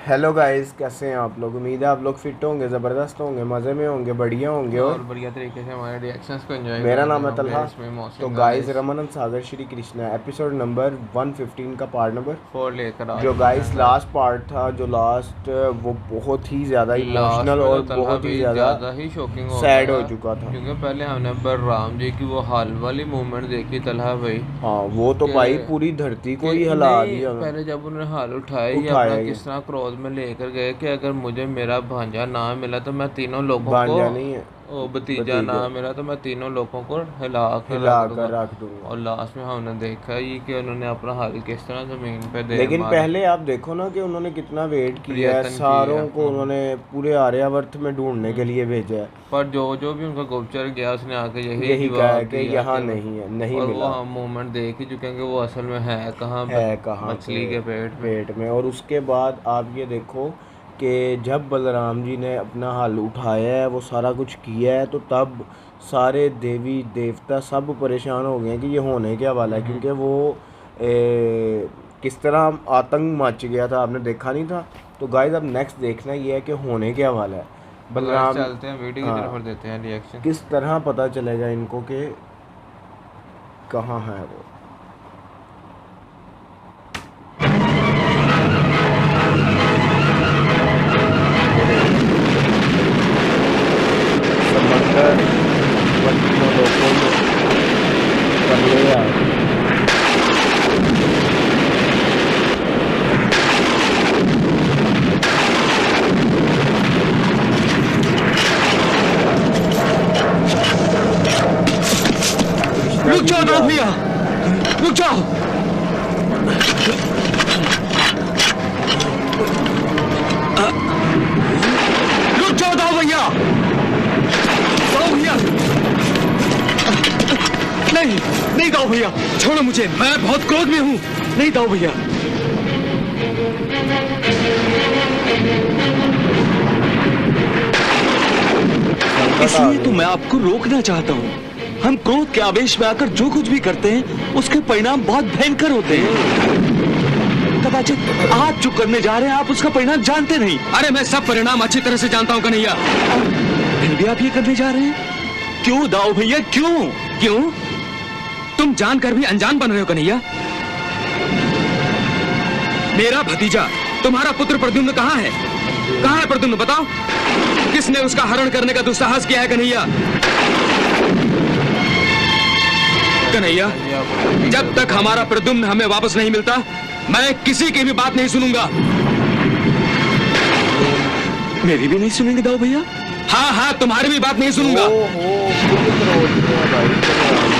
Hello guys, कैसे हैं आप लोग। उम्मीद है आप लोग फिट होंगे, ज़बरदस्त होंगे, मज़े में होंगे, बढ़िया होंगे। और और बढ़िया तरीके से हमारे रिएक्शंस को एंजॉय मेरा करेंगे नाम है हम तलहा। इसमें तो मौसम गाइस, गाइस रमन सागर श्री कृष्णा एपिसोड नंबर 115 का पार्ट नंबर 4 लेकर आ जो चुके गाइस हैं लास्ट गाइस। पार्ट था, जो लास्ट वो बहुत ही ज़्यादा लास्ट इमोशनल में तो और तलहा बहुत ही भाई ज़्यादा ज़्यादा ही शॉकिंग हो सैड हो गया, चुका था। क्योंकि पहले हमने बलराम जी की वो हाल वाली मूवमेंट देखी तलहा भाई हाँ, वो तो कि भाई पूरी धरती को ही हिला नहीं, दिया उन्होंने। पहले जब उन्होंने हाल उठाया ये अपना उठाया ये किस तरह क्रोध में लेकर गए कि अगर मुझे मेरा भांजा ना मिला तो मैं तीनों लोगों को, भांजा नहीं है, ओ भतीजा ना भतीजा, मिला तो मैं तीनों लोगों को हिला कर रख हिला कर दूंगा। रख दूंगा। और लास्ट में हमने देखा ये कि उन्होंने अपना हाल किस तरह ज़मीन पे दे लेकिन मारा, पहले आप देखो ना कि उन्होंने कितना वेट किया है, प्रयत्न किया। सारों को उन्होंने पूरे आर्यावर्त में ढूंढने के हम्म। लिए भेजा है। पर जो जो भी उनका गुप्तचर गया उसने आके यही यही कहा है जवाब कि दिया यहाँ कि नहीं है, नहीं और वो मिला हम मूवमेंट देख ही चुके हैं कि वो असल में है कहाँ, है कहाँ पे, मछली के पेट में। पेट में। और उसके बाद आप ये देखो कि जब बलराम जी ने अपना हल उठाया है, वो सारा कुछ किया है, तो तब सारे देवी देवता सब परेशान हो गए हैं कि ये होने क्या वाला है। हम्म। क्योंकि वो किस तरह आतंक मच गया था, आपने देखा नहीं था। तो गाइस, अब नेक्स्ट देखना ये है कि होने क्या वाला है। तो गाइस बलराम, चलते हैं वीडियो की तरफ हाँ, और देते हैं रिएक्शन। किस तरह पता चलेगा इनको कि कहाँ है वो। समंदर बंदियों लोगों में कर ले यार। कृष्णा रुक जी जाओ भी ना आ भैया, गए। रुक जाओ। रुक जाओ दाऊ भैया, दाऊ भैया। नहीं नहीं दाऊ भैया, छोड़ो मुझे, मैं बहुत क्रोध में हूँ। नहीं दाऊ भैया। संकट आ इसलिए तो गई। मैं आपको रोकना चाहता हूँ। हम क्रोध के आवेश में आकर जो कुछ भी करते हैं उसके परिणाम बहुत भयंकर होते हैं। कदाचित आप जो करने जा रहे हैं आप उसका परिणाम जानते नहीं। अरे मैं सब परिणाम अच्छी तरह से जानता हूँ कन्हैया। फिर भी आप ये करने जा रहे हैं? क्यों दाऊ भैया, क्यों? क्यों? तुम जानकर भी अनजान बन रहे हो कन्हैया। मेरा भतीजा तुम्हारा पुत्र प्रद्युम्न कहाँ है? कहाँ है प्रद्युम्न, बताओ। किसने उसका हरण करने का दुस्साहस किया है कन्हैया? कन्हैया, जब तक हमारा प्रद्युम्न हमें वापस नहीं मिलता मैं किसी की भी बात नहीं सुनूंगा। मेरी भी नहीं सुनेंगे दाऊ भैया? हाँ हाँ, तुम्हारी भी बात नहीं सुनूंगा। ओहो, फुल क्रोध में है भाई बलराम।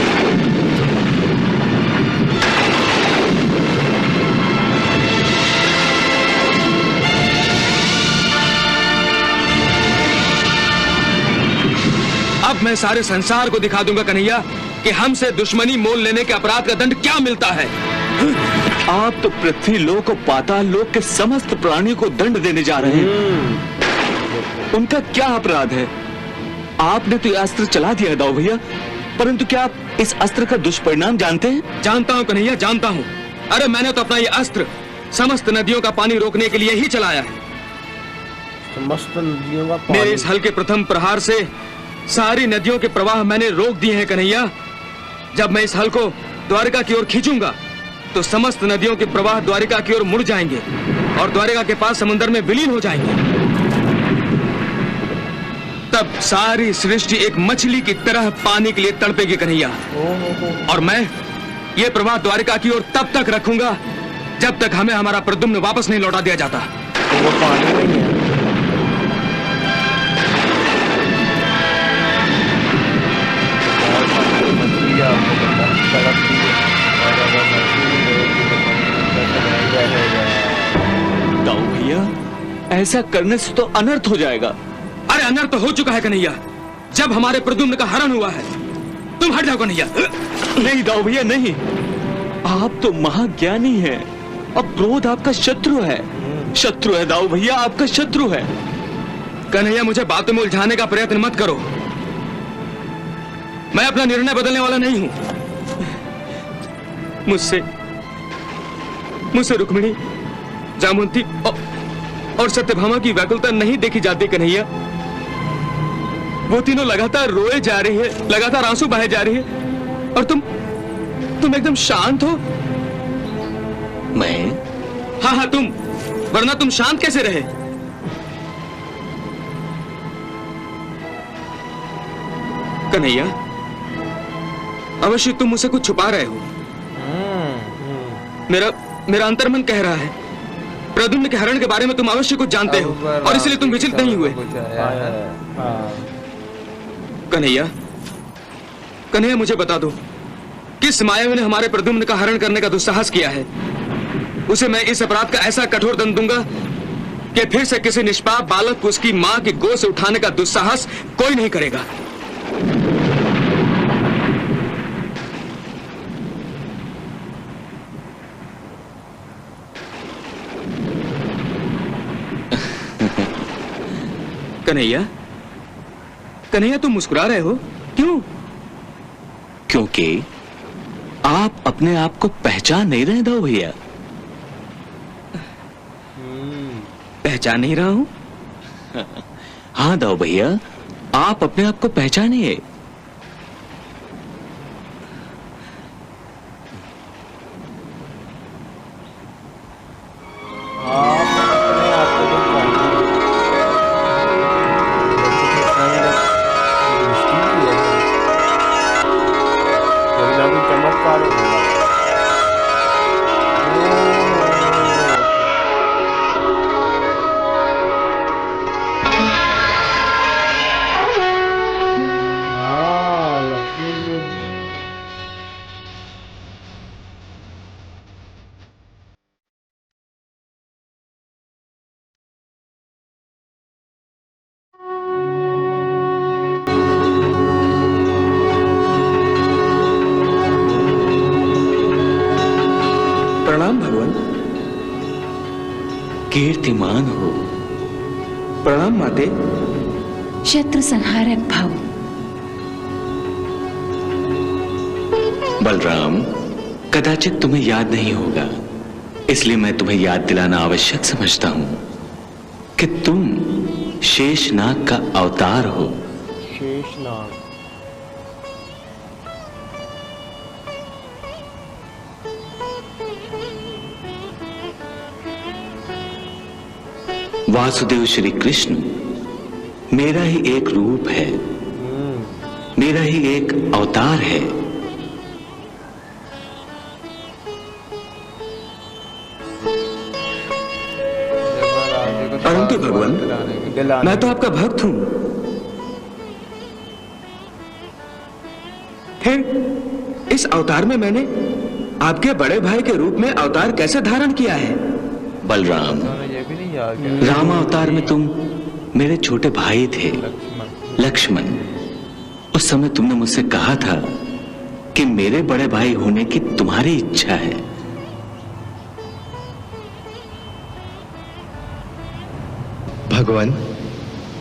अब मैं सारे संसार को दिखा दूंगा कन्हैया कि हमसे दुश्मनी मोल लेने के अपराध का दंड क्या मिलता है। आप तो पृथ्वी लोक और पाताल लोक के समस्त प्राणियों को दंड देने जा रहे हैं। उनका क्या अपराध है? आपने तो ये अस्त्र चला दिया है दाऊ भैया, परंतु क्या आप इस अस्त्र का दुष्परिणाम जानते हैं? जानता हूं कन्हैया, जानता हूं। अरे मैंने तो अपना ये अस्त्र समस्त नदियों का पानी रोकने के लिए ही चलाया है। समस्त नदियों का मेरे पानी। इस हल के प्रथम प्रहार से सारी नदियों के प्रवाह मैंने रोक दिए हैं कन्हैया। जब मैं इस हल को द्वारिका की ओर खींचूंगा तो समस्त नदियों के प्रवाह द्वारिका की ओर मुड़ जाएंगे और द्वारिका के पास समुद्र में विलीन हो जाएंगे। तब सारी सृष्टि एक मछली की तरह पानी के लिए तड़पेगी कन्हैया। और मैं ये प्रवाह द्वारिका की ओर तब तक रखूंगा जब तक हमें हमारा प्रद्युम्न वापस नहीं लौटा दिया जाता। तो वो पानी नहीं है। मछली आपको पता है, तड़पती है। और अगर मछली रहेगी तो पानी का समय रहेगा। दाऊ भैया, ऐसा करने से तो अनर्थ हो जाएगा। अरे अनर्थ तो हो चुका है कन्हैया, जब हमारे प्रद्युम्न का हरण हुआ है। तुम हट जाओ कन्हैया। नहीं दाऊ भैया, नहीं। आप तो महाज्ञानी हैं और क्रोध आपका शत्रु है। शत्रु है दाऊ भैया, आपका शत्रु है। कन्हैया, मुझे बातों में उलझाने का प्रयत्न मत करो। मैं अपना निर्णय बदलने वाला नहीं हूं। मुझसे रुक्मिणी, जामुनती और सत्यभामा की व्याकुलता नहीं देखी जाती कन्हैया। वो तीनों लगातार रोए जा रही है, लगातार आंसू बहे जा रही है, और तुम एकदम शांत हो। मैं? हाँ, तुम, वरना तुम शांत कैसे रहे? कन्हैया, अवश्य तुम मुझसे कुछ छुपा रहे हो। मेरा अंतर्मन कह रहा है प्रद्युम्न के हरण के बारे में तुम अवश्य कुछ जानते हो, और इसलिए तुम विचलित नहीं हुए। कन्हैया, मुझे बता दो, किस मायावी ने हमारे प्रद्युम्न का हरण करने का दुस्साहस किया है? उसे मैं इस अपराध का ऐसा कठोर दंड दूंगा कि फिर से किसी निष्पाप बालक को उसकी मां की गोद से उठाने का दुस्साहस कोई नहीं करेगा। कन्हैया, तुम मुस्कुरा रहे हो, क्यों? क्योंकि आप अपने आप को पहचान नहीं रहे दाऊ भैया। पहचान नहीं रहा हूं? हाँ दाऊ भैया, आप अपने आप को पहचानिए। प्रणाम भगवान। कीर्तिमान हो। प्रणाम माते। शत्रु संहारक भव। बलराम, कदाचित तुम्हें याद नहीं होगा, इसलिए मैं तुम्हें याद दिलाना आवश्यक समझता हूं कि तुम शेषनाग का अवतार हो। शेषनाग। वासुदेव श्री कृष्ण मेरा ही एक रूप है, मेरा ही एक अवतार है। परंतु भगवान, मैं तो आपका भक्त हूं। फिर इस अवतार में मैंने आपके बड़े भाई के रूप में अवतार कैसे धारण किया है? बलराम, राम अवतार में तुम मेरे छोटे भाई थे, लक्ष्मण। उस समय तुमने मुझसे कहा था कि मेरे बड़े भाई होने की तुम्हारी इच्छा है। भगवान,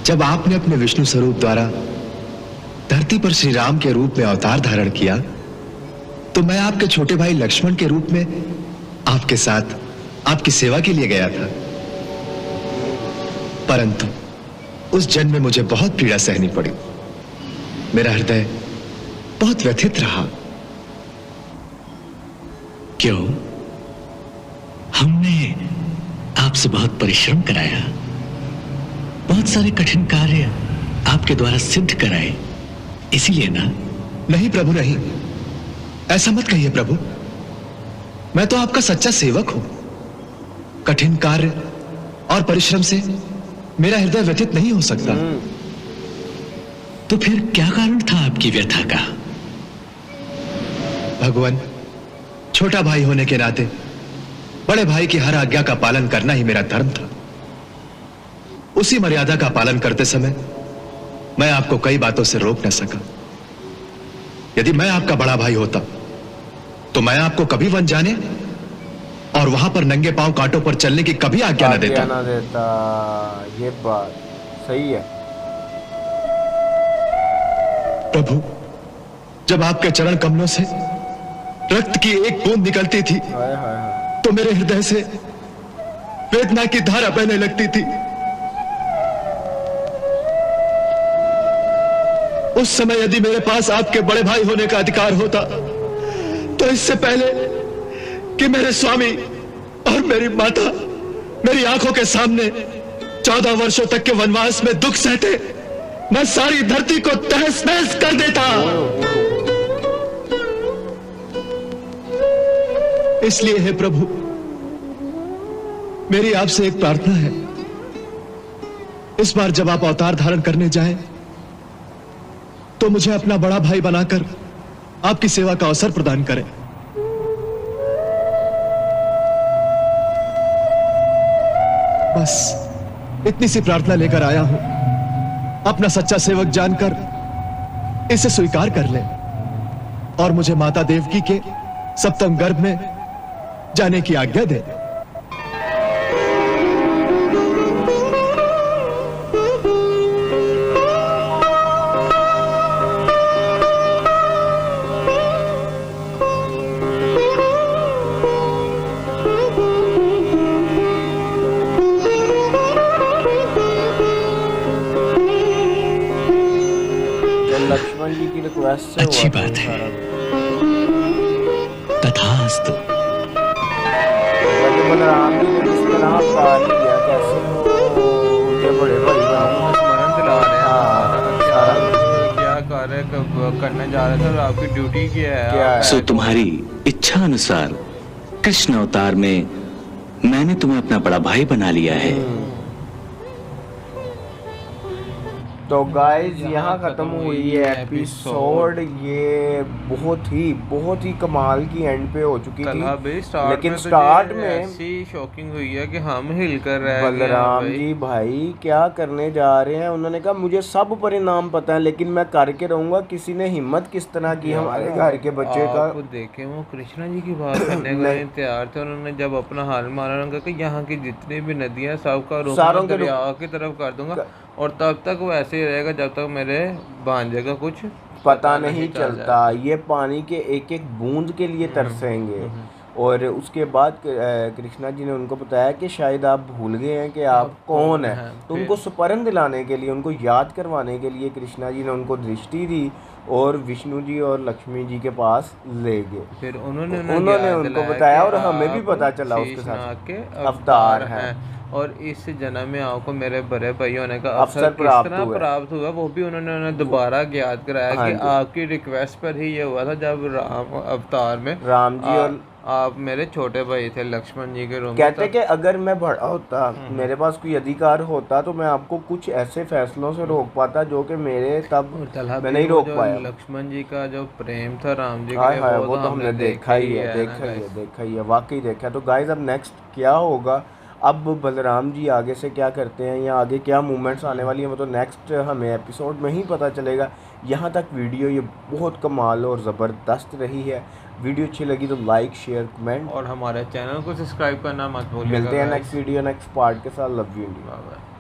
जब आपने अपने विष्णु स्वरूप द्वारा धरती पर श्री राम के रूप में अवतार धारण किया, तो मैं आपके छोटे भाई लक्ष्मण के रूप में आपके साथ आपकी सेवा के लिए गया था। परंतु उस जन्म में मुझे बहुत पीड़ा सहनी पड़ी। मेरा हृदय बहुत व्यथित रहा। क्यों? हमने आपसे बहुत परिश्रम कराया, बहुत सारे कठिन कार्य आपके द्वारा सिद्ध कराए, इसीलिए ना? नहीं प्रभु, नहीं, ऐसा मत कहिए प्रभु। मैं तो आपका सच्चा सेवक हूं। कठिन कार्य और परिश्रम से मेरा हृदय व्यथित नहीं हो सकता। तो फिर क्या कारण था आपकी व्यथा का? भगवान, छोटा भाई होने के नाते बड़े भाई की हर आज्ञा का पालन करना ही मेरा धर्म था। उसी मर्यादा का पालन करते समय मैं आपको कई बातों से रोक न सका। यदि मैं आपका बड़ा भाई होता तो मैं आपको कभी वन जाने और वहां पर नंगे पांव कांटों पर चलने की कभी आज्ञा न देता। ये बात सही है प्रभु। जब आपके चरण कमलों से रक्त की एक बूंद निकलती थी तो मेरे हृदय से वेदना की धारा बहने लगती थी। उस समय यदि मेरे पास आपके बड़े भाई होने का अधिकार होता तो इससे पहले कि मेरे स्वामी और मेरी माता मेरी आंखों के सामने 14 वर्षों तक के वनवास में दुख सहते, मैं सारी धरती को तहस नहस कर देता। इसलिए हे प्रभु, मेरी आपसे एक प्रार्थना है, इस बार जब आप अवतार धारण करने जाएं, तो मुझे अपना बड़ा भाई बनाकर आपकी सेवा का अवसर प्रदान करें। बस इतनी सी प्रार्थना लेकर आया हूं, अपना सच्चा सेवक जानकर इसे स्वीकार कर ले और मुझे माता देवकी के सप्तम गर्भ में जाने की आज्ञा दे। लक्ष्मण जी की रिक्वेस्ट से अच्छी हुआ था बात है। सारा। तथास्तु। बाकी बलराम जी ने किस तरह अवतार लिया, कैसे वो उनके बड़े भाई बने। स्मरण दिला रहे हैं हाँ, सारा कुछ क्या कार्य करने जा रहे थे और आपकी ड्यूटी क्या है। क्या है? सो तुम्हारी इच्छा अनुसार कृष्ण अवतार में मैंने तुम्हें अपना बड़ा भाई बना लिया है। तो गाइज यहाँ ख़त्म हुई है एपिसोड। ये बहुत ही कमाल की एंड पे हो चुकी कल थी, स्टार्ट लेकिन में तो स्टार्ट ये में ऐसी शॉकिंग हुई है कि हम हिल कर रह गए हैं बलराम भाई। जी भाई क्या करने जा रहे हैं। उन्होंने कहा मुझे सब परिणाम पता है लेकिन मैं करके रहूंगा। किसी ने हिम्मत किस तरह की हमारे घर के बच्चे का। आप देखे वो कृष्णा जी की बात करने को नहीं तैयार थे। उन्होंने जब अपना हाल मारा, उन्होंने कहा कि यहाँ की जितनी भी नदियाँ सबका रुख सारों मैं के दरिया की तरफ कर दूंगा और तब तक वो ऐसे ही रहेगा जब तक मेरे भांजे का कुछ पता नहीं चलता। ये पानी के एक एक बूंद के लिए तरसेंगे। और उसके बाद कृष्णा जी ने उनको बताया कि शायद आप भूल गए हैं कि आप कौन हैं। तो उनको सुपरन दिलाने के लिए, उनको याद करवाने के लिए कृष्णा जी ने उनको दृष्टि दी और विष्णु जी और लक्ष्मी जी के पास ले गए। फिर उन्होंने उनको बताया और हमें भी पता चला उसके साथ के अवतार हैं और इस जन्म में आपको मेरे बड़े भाई होने का अवसर अवसर किस प्राप्त तरह हुआ। प्राप्त हुआ, वो भी उन्होंने दोबारा याद कराया हाँ कि जी। आपकी रिक्वेस्ट पर ही ये हुआ था जब राम अवतार में राम जी और आप मेरे छोटे भाई थे लक्ष्मण जी के रूम कहते कि अगर मैं बड़ा होता, मेरे पास कोई अधिकार होता तो मैं आपको कुछ ऐसे फैसलों से रोक पाता जो कि मेरे तब मैं नहीं रोक पाया। लक्ष्मण जी का जो प्रेम था राम जी हाय के हाय लिए वो तो हमने देखा ही है वाकई देखा। तो गाइज अब नेक्स्ट क्या होगा, अब बलराम जी आगे से क्या करते हैं या आगे क्या मूवमेंट्स आने वाली हैं वो तो नेक्स्ट हमें एपिसोड में ही पता चलेगा। यहाँ तक वीडियो ये बहुत कमाल और ज़बरदस्त रही है। वीडियो अच्छी लगी तो लाइक शेयर कमेंट और हमारे चैनल को सब्सक्राइब करना मत भूलिएगा। मिलते हैं नेक्स्ट वीडियो नेक्स्ट पार्ट के साथ। Love you. Bye bye.